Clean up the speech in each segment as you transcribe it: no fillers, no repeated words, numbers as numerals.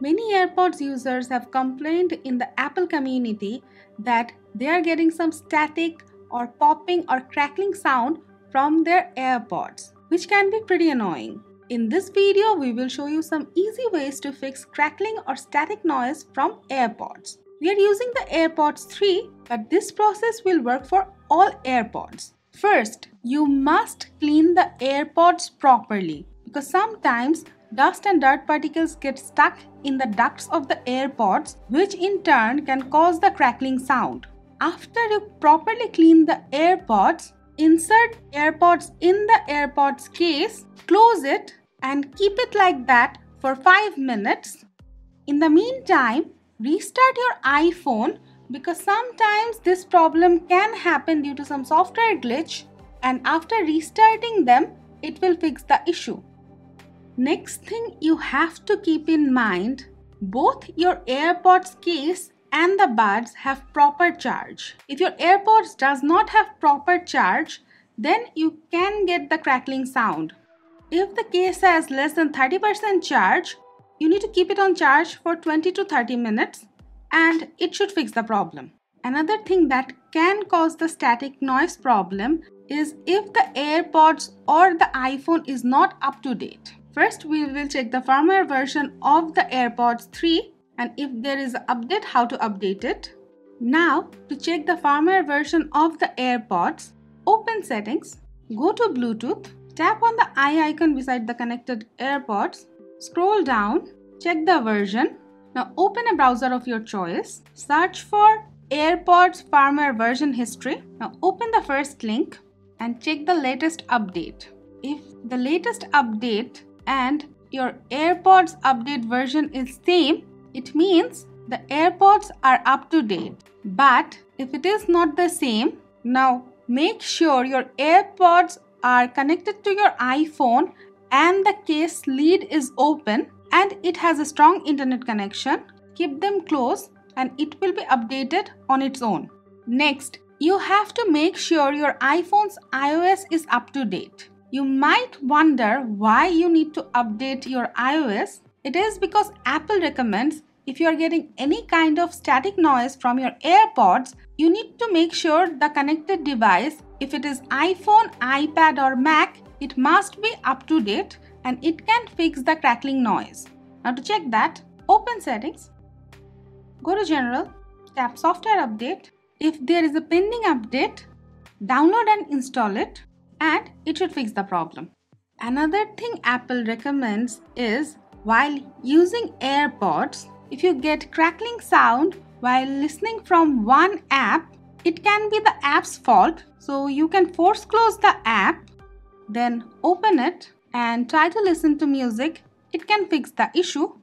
Many AirPods users have complained in the Apple community that they are getting some static or popping or crackling sound from their AirPods, which can be pretty annoying. In this video, we will show you some easy ways to fix crackling or static noise from AirPods. We are using the AirPods 3, but this process will work for all AirPods. First, you must clean the AirPods properly because sometimes dust and dirt particles get stuck in the ducts of the AirPods, which in turn can cause the crackling sound. After you properly clean the AirPods, insert AirPods in the AirPods case, close it and keep it like that for 5 minutes. In the meantime, restart your iPhone because sometimes this problem can happen due to some software glitch, and after restarting them, it will fix the issue. Next thing you have to keep in mind, both your AirPods case and the buds have proper charge. If your AirPods does not have proper charge, then you can get the crackling sound. If the case has less than 30% charge, you need to keep it on charge for 20 to 30 minutes and it should fix the problem. Another thing that can cause the static noise problem is if the AirPods or the iPhone is not up to date. First, we will check the firmware version of the AirPods 3 and if there is an update, how to update it. Now, to check the firmware version of the AirPods, open Settings, go to Bluetooth, tap on the eye icon beside the connected AirPods, scroll down, check the version. Now open a browser of your choice, search for AirPods firmware version history. Now open the first link and check the latest update. If the latest update and your AirPods update version is same, it means the AirPods are up to date. But if it is not the same, now make sure your AirPods are connected to your iPhone and the case lid is open and it has a strong internet connection. Keep them close and it will be updated on its own. Next, you have to make sure your iPhone's iOS is up to date. You might wonder why you need to update your iOS. It is because Apple recommends if you are getting any kind of static noise from your AirPods, you need to make sure the connected device, if it is iPhone, iPad or Mac, it must be up to date and it can fix the crackling noise. Now to check that, open Settings, go to General, tap Software Update. If there is a pending update, download and install it and it should fix the problem. Another thing Apple recommends is while using AirPods, if you get crackling sound while listening from one app, it can be the app's fault. So you can force close the app, then open it and try to listen to music. It can fix the issue.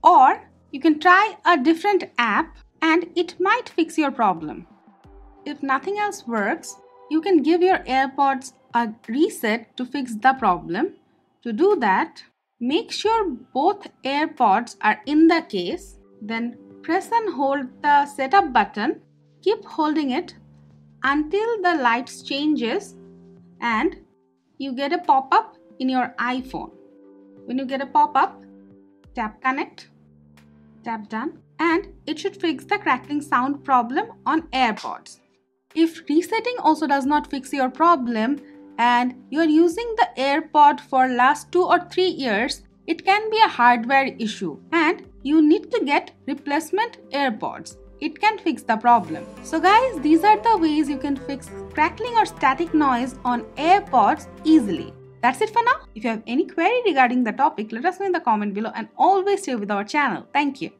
Or you can try a different app and it might fix your problem. If nothing else works, you can give your AirPods a reset to fix the problem. To do that, make sure both AirPods are in the case. Then press and hold the setup button. Keep holding it until the lights changes and you get a pop-up in your iPhone. When you get a pop-up, tap Connect, tap Done, and it should fix the crackling sound problem on AirPods. If resetting also does not fix your problem and you are using the AirPod for last 2 or 3 years, it can be a hardware issue and you need to get replacement AirPods. It can fix the problem. So guys, these are the ways you can fix crackling or static noise on AirPods easily. That's it for now. If you have any query regarding the topic, let us know in the comment below and always stay with our channel. Thank you.